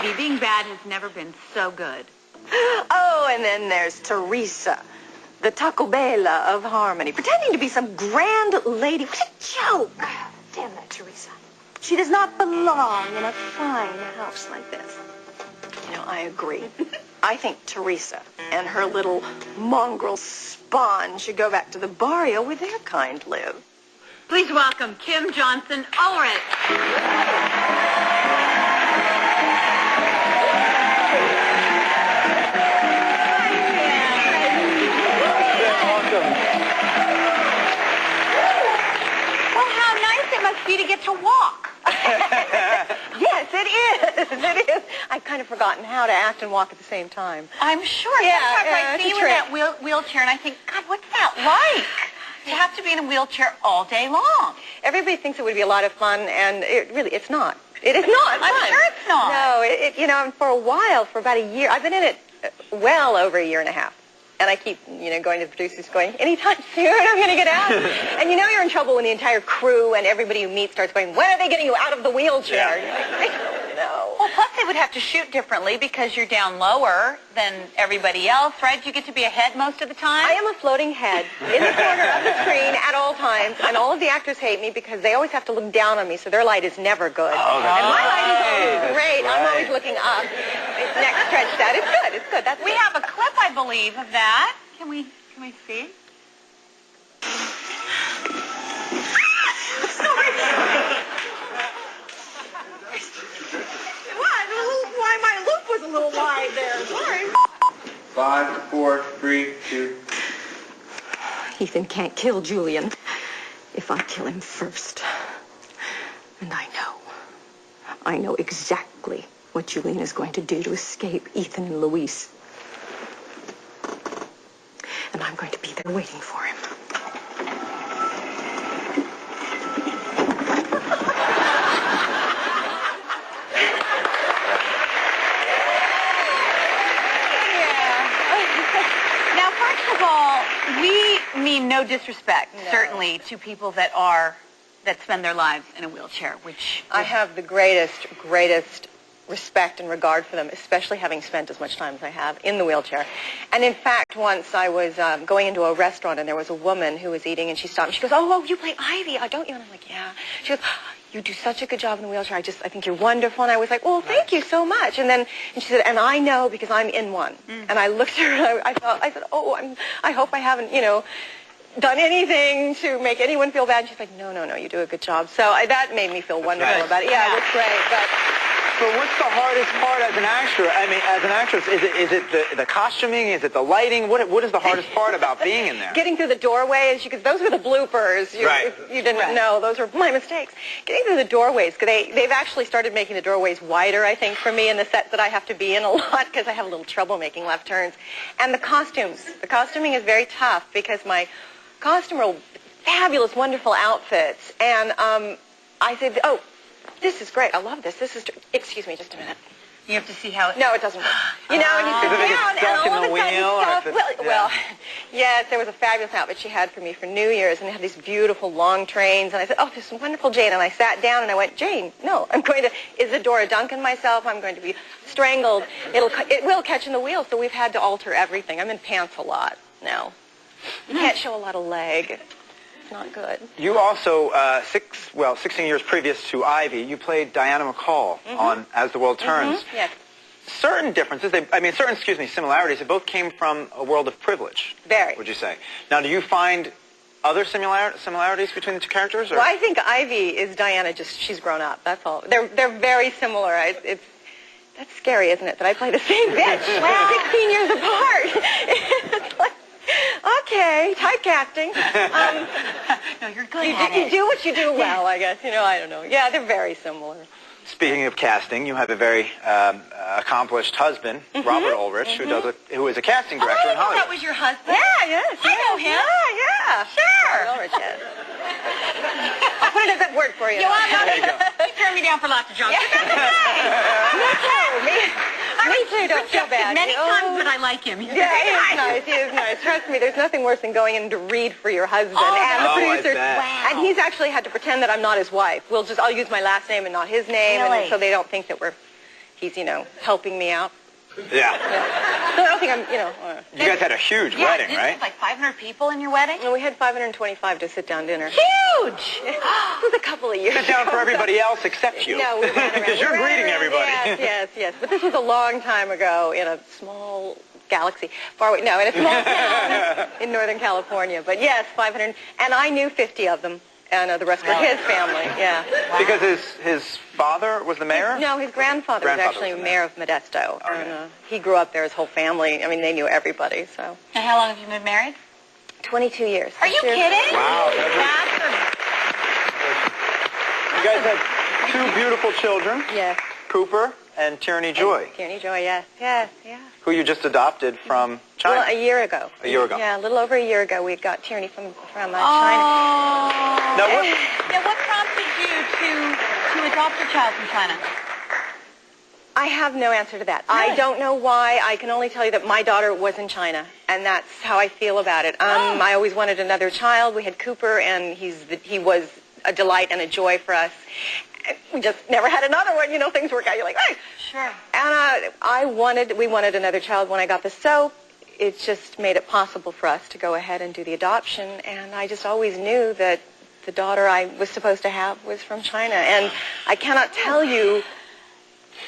Ivy, being bad has never been so good. Oh, and then there's Teresa, the Taco Bella of harmony, pretending to be some grand lady. What a joke! Damn that Teresa. She does not belong in a fine house like this. You know, I agree. I think Teresa and her little mongrel spawn should go back to the barrio where their kind live. Please welcome Kim Johnson Ulrich. Well, how nice it must be to get to walk. Yes, it is. It is. I've kind of forgotten how to act and walk at the same time. I'm sure. Sometimes I see you in that wheelchair and I think, God, what's that like? To have to be in a wheelchair all day long. Everybody thinks it would be a lot of fun, and it's not. It is not fun. I'm sure it's not. No, you know, for a while, for about a year, I've been in it well over a year and a half. And I keep, going to the producers going, anytime soon I'm going to get out. And you're in trouble when the entire crew and everybody you meet starts going, when are they getting you out of the wheelchair? Yeah. I don't know. Well, plus they would have to shoot differently because you're down lower than everybody else, right? You get to be ahead most of the time? I am a floating head in the corner of the screen at all times, and all of the actors hate me because they always have to look down on me, so their light is never good. Oh, and my light is always that's great. right. I'm always looking up. It's neck stretched out. It's good. It's good. We have a clip, I believe, of that. Can we see? Why my loop was a little wide there. Sorry. 5, 4, 3, 2. Ethan can't kill Julian if I kill him first. And I know exactly what Julian is going to do to escape Ethan and Louise. And I'm going to be there waiting for him. Now, first of all, we mean no disrespect, certainly, to people that spend their lives in a wheelchair, which I have the greatest respect and regard for them, especially having spent as much time as I have in the wheelchair. And in fact, once I was going into a restaurant and there was a woman who was eating and she stopped and she goes, oh, you play Ivy, don't you? And I'm like, yeah. She goes, you do such a good job in the wheelchair. I think you're wonderful. And I was like, well, thank you so much. And she said, and I know because I'm in one. And I looked at her and I said, I hope I haven't, done anything to make anyone feel bad. And she's like, no, you do a good job. So that made me feel wonderful about it. Yeah, it was great. But what's the hardest part as an actor? I mean, as an actress, is it the costuming? Is it the lighting? What is the hardest part about being in there? Getting through the doorways, because those were the bloopers. If you didn't know, those were my mistakes. Getting through the doorways, because they've actually started making the doorways wider, I think, for me in the sets that I have to be in a lot, because I have a little trouble making left turns. And the costumes. The costuming is very tough, because my costume are fabulous, wonderful outfits. And I said, this is great. I love this. Excuse me just a minute. you have to see how it... No, it doesn't work. And you sit down, and all of a sudden stuff... Yes, there was a fabulous outfit she had for me for New Year's, and it had these beautiful long trains, and I said, this is wonderful, Jane. And I sat down, and I went, Jane, no, I'm going to Isadora Duncan myself. I'm going to be strangled. It will catch in the wheel, so we've had to alter everything. I'm in pants a lot now. You can't show a lot of leg. Not good. You also, 16 years previous to Ivy, you played Diana McCall on As the World Turns. Yes. Certain differences, similarities, they both came from a world of privilege. Very. Would you say? Now, do you find other similarities between the two characters? Or? Well, I think Ivy is Diana, just she's grown up, that's all. They're very similar. That's scary, isn't it, that I play the same bitch 16 years apart. It's like, okay, typecasting. No, you're good at You it. do what you do well, I guess. I don't know. Yeah, they're very similar. Speaking of casting, you have a very accomplished husband, Robert Ulrich, who is a casting director in Hollywood. That was your husband? Yeah, yes. I know him. Yeah. Sure. Robert Ulrich, yes. I'll put in a good word for you. There you go. You turned me down for lots of junk. Me too, don't feel bad. Many times, but I like him. Yeah, he is nice. Trust me, there's nothing worse than going in to read for your husband and the producers. Wow. And he's actually had to pretend that I'm not his wife. I'll use my last name and not his name, Really? and so they don't think that we're, he's, helping me out. Yeah. So I don't think I'm, You guys had a huge wedding, didn't right? you have like 500 people in your wedding? And we had 525 to sit down dinner. Huge! It was a couple of years Sit down ago. for everybody else except you. No, we ran around. Because you're We ran greeting around. everybody. Yes. But this was a long time ago in a small galaxy, far away. No, in a small town in Northern California. But yes, 500, and I knew 50 of them, and the rest were his family. Yeah. Wow. Because his father was the mayor? No, his grandfather was actually mayor of Modesto. Okay. And, he grew up there, his whole family. I mean, they knew everybody. So. And how long have you been married? 22 years. Are you kidding? Wow. You guys have two beautiful children. Yes. Cooper and Tierney Joy. Tierney Joy, yes. Who you just adopted from China. Well, a year ago. A year ago. Yeah, a little over a year ago, we got Tierney from China. Now, what prompted you to adopt a child from China? I have no answer to that. Really? I don't know why. I can only tell you that my daughter was in China, and that's how I feel about it. I always wanted another child. We had Cooper, and he was a delight and a joy for us. We just never had another one. Things work out. You're like, hey. Sure. And we wanted another child when I got the soap. It just made it possible for us to go ahead and do the adoption. And I just always knew that the daughter I was supposed to have was from China. And I cannot tell you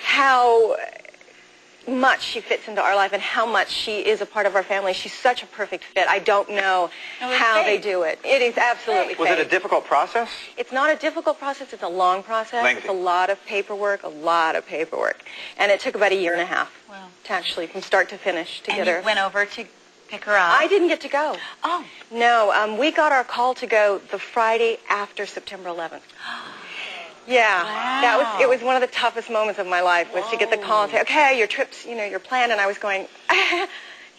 how much she fits into our life and how much she is a part of our family. She's such a perfect fit. I don't know how they do it. It is absolutely was it a difficult process? It's not a difficult process. It's a long process. Lengthy. It's a lot of paperwork. And it took about a year and a half to actually, from start to finish, to get her. And you went over to pick her up? I didn't get to go. Oh. No, we got our call to go the Friday after September 11th. Yeah, Wow. it was one of the toughest moments of my life was to get the call and say, okay, your trip's, you're planned. And I was going, I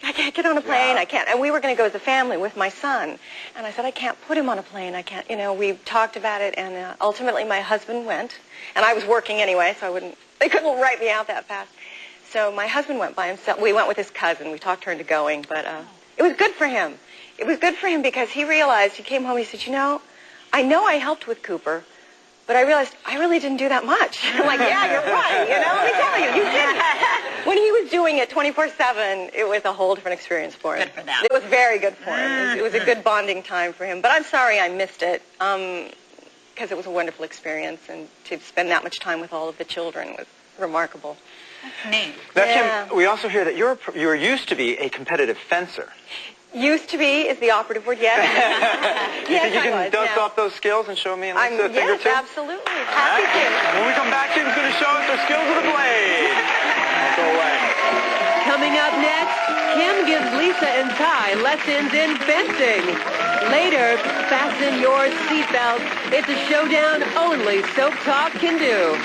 can't get on a plane. I can't. And we were going to go as a family with my son. And I said, I can't put him on a plane. I can't, we talked about it. And ultimately my husband went. And I was working anyway, so they couldn't write me out that fast. So my husband went by himself. We went with his cousin. We talked her into going. But it was good for him. It was good for him because he realized, he came home, he said, I know I helped with Cooper. But I realized I really didn't do that much. I'm like, yeah, you're right. Let me tell you, you didn't. When he was doing it 24/7, it was a whole different experience for him. Good for them. It was very good for him. It was a good bonding time for him. But I'm sorry I missed it because it was a wonderful experience. And to spend that much time with all of the children was remarkable. That's neat. Now, Kim, we also hear that you used to be a competitive fencer. Used to be is the operative word, yes. You think you can dust off those skills and show me in this thing or two? Yes, absolutely. Happy to. When we come back, Kim's going to show us her skills with a blade. Go away. Coming up next, Kim gives Lisa and Ty lessons in fencing. Later, fasten your seatbelt. It's a showdown only Soap Talk can do.